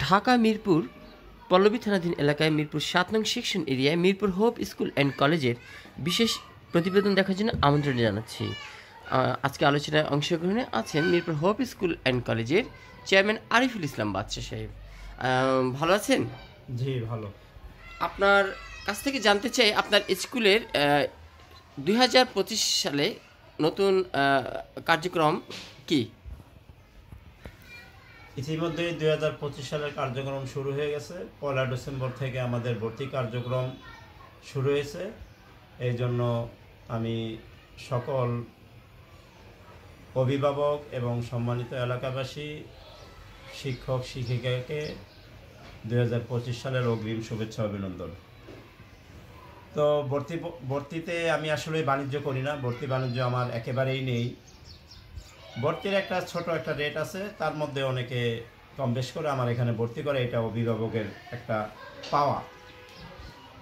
ঢাকা মিরপুর পল্লবী থানাধীন এলাকায় মিরপুর ৭ নং সেকশন এরিয়ায় মিরপুর হোপ স্কুল অ্যান্ড কলেজের বিশেষ প্রতিবেদন দেখার জন্য আমন্ত্রণ জানাচ্ছি। আজকে আলোচনায় অংশগ্রহণে আছেন মিরপুর হোপ স্কুল অ্যান্ড কলেজের চেয়ারম্যান আরিফুল ইসলাম বাদশা সাহেব। ভালো আছেন? জি ভালো। আপনার কাছ থেকে জানতে চাই আপনার স্কুলের ২০২৫ সালে নতুন কার্যক্রম কি? ইতিমধ্যে ২০২৫ সালের কার্যক্রম শুরু হয়ে গেছে। ১ ডিসেম্বর থেকে আমাদের ভর্তি কার্যক্রম শুরু হয়েছে। এই জন্য আমি সকল অভিভাবক এবং সম্মানিত এলাকাবাসী, শিক্ষক শিক্ষিকাকে ২০২৫ সালের অগ্রিম শুভেচ্ছা অভিনন্দন। তো ভর্তিতে আমি আসলে বাণিজ্য করি না, ভর্তি বাণিজ্য আমার একেবারেই নেই। ভর্তির ছোট একটা রেট আছে, তার মধ্যে অনেকে কম বেশ করে আমার এখানে ভর্তি করে, এটা অভিভাবকের একটা পাওয়া।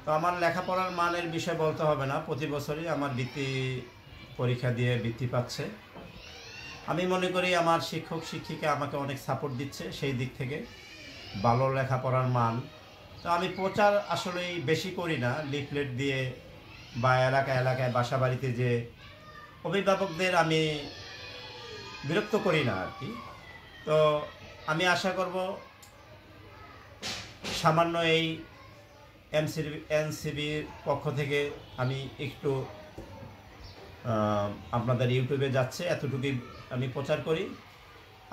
তো আমার লেখাপড়ার মানের বিষয় বলতে হবে না, প্রতি বছরই আমার বৃত্তি পরীক্ষা দিয়ে বৃত্তি পাচ্ছে। আমি মনে করি আমার শিক্ষক শিক্ষিকা আমাকে অনেক সাপোর্ট দিচ্ছে সেই দিক থেকে, ভালো লেখাপড়ার মান। তো আমি প্রচার আসলেই বেশি করি না, লিফলেট দিয়ে বা এলাকায় বাসা বাড়িতে যে অভিভাবকদের আমি বিরক্ত করি না আর কি। তো আমি আশা করব সামান্য এই এনসিবির পক্ষ থেকে আমি একটু আপনাদের ইউটিউবে যাচ্ছে, এতটুকুই আমি প্রচার করি।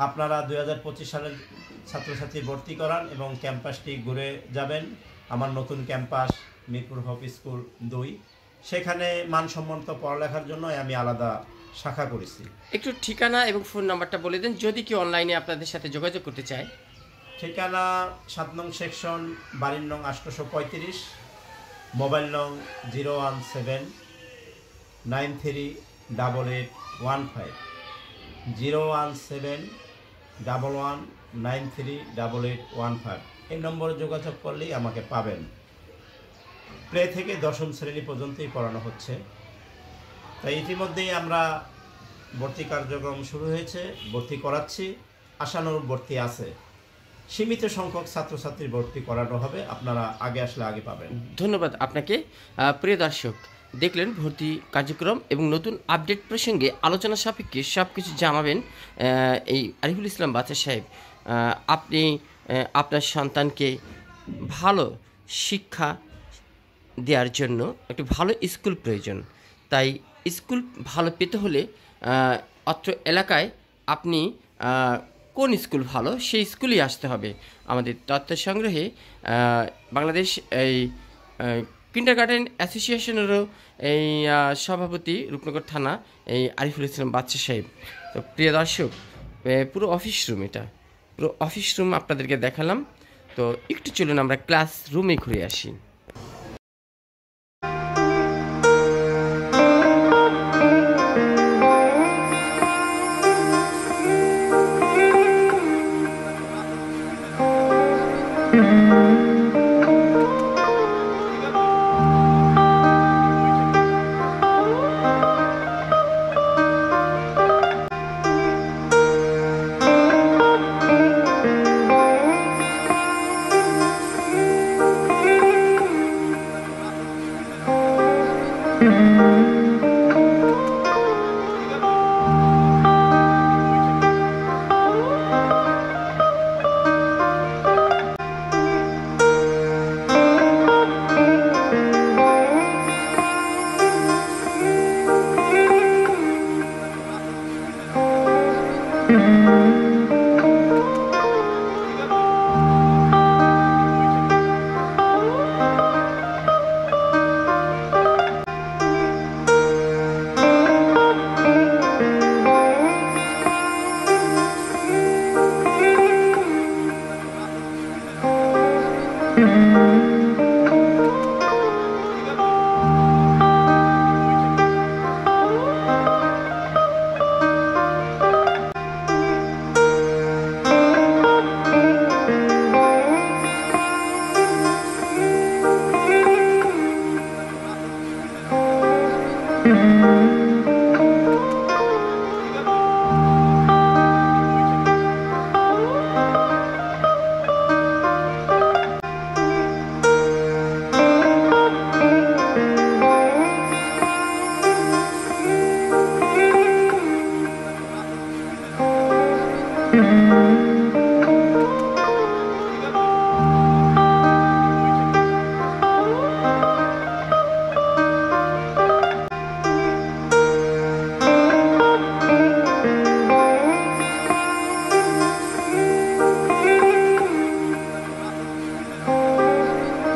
আপনারা ২০২৫ সালের ছাত্রছাত্রী ভর্তি করান এবং ক্যাম্পাসটি ঘুরে যাবেন। আমার নতুন ক্যাম্পাস মিরপুর হোপ স্কুল ২, সেখানে মানসম্মত পড়ালেখার জন্য আমি আলাদা শাখা করেছি। একটু ঠিকানা এবং ফোন নাম্বারটা বলে দেন যদি কেউ অনলাইনে আপনাদের সাথে যোগাযোগ করতে চায়। ঠিকানা ৭ নং সেকশন, বাড়ির নং ৮৩৫, মোবাইল নং 017938815, 01711938815। এই নম্বরে যোগাযোগ করলেই আমাকে পাবেন। প্লে থেকে ১০ম শ্রেণী পর্যন্তই পড়ানো হচ্ছে। তাই ইতিমধ্যেই আমরা ভর্তি কার্যক্রম শুরু হয়েছে, ভর্তি করাচ্ছি, আশানুরূপ ভর্তি আছে। সীমিত সংখ্যক ছাত্রছাত্রীর ভর্তি করানো হবে, আপনারা আগে আসলে আগে পাবেন। ধন্যবাদ আপনাকে। প্রিয় দর্শক, দেখলেন ভর্তি কার্যক্রম এবং নতুন আপডেট প্রসঙ্গে আলোচনা সাপেক্ষে সব কিছু জানাবেন এই আরিফুল ইসলাম বাদশা সাহেব। আপনি আপনার সন্তানকে ভালো শিক্ষা দেওয়ার জন্য একটি ভালো স্কুল প্রয়োজন। তাই স্কুল ভালো পেতে হলে অত্র এলাকায় আপনি কোন স্কুল ভালো সেই স্কুলেই আসতে হবে। আমাদের তথ্য সংগ্রহে বাংলাদেশ এই কিন্ডারগার্টেন অ্যাসোসিয়েশনেরও এই সভাপতি রূপনগর থানা এই আরিফুল ইসলাম বাদশা সাহেব। তো প্রিয় দর্শক, পুরো অফিস রুম, এটা পুরো অফিস রুম আপনাদেরকে দেখালাম। তো একটু চলুন আমরা ক্লাস রুমে ঘুরে আসি।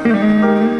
Mm-hmm.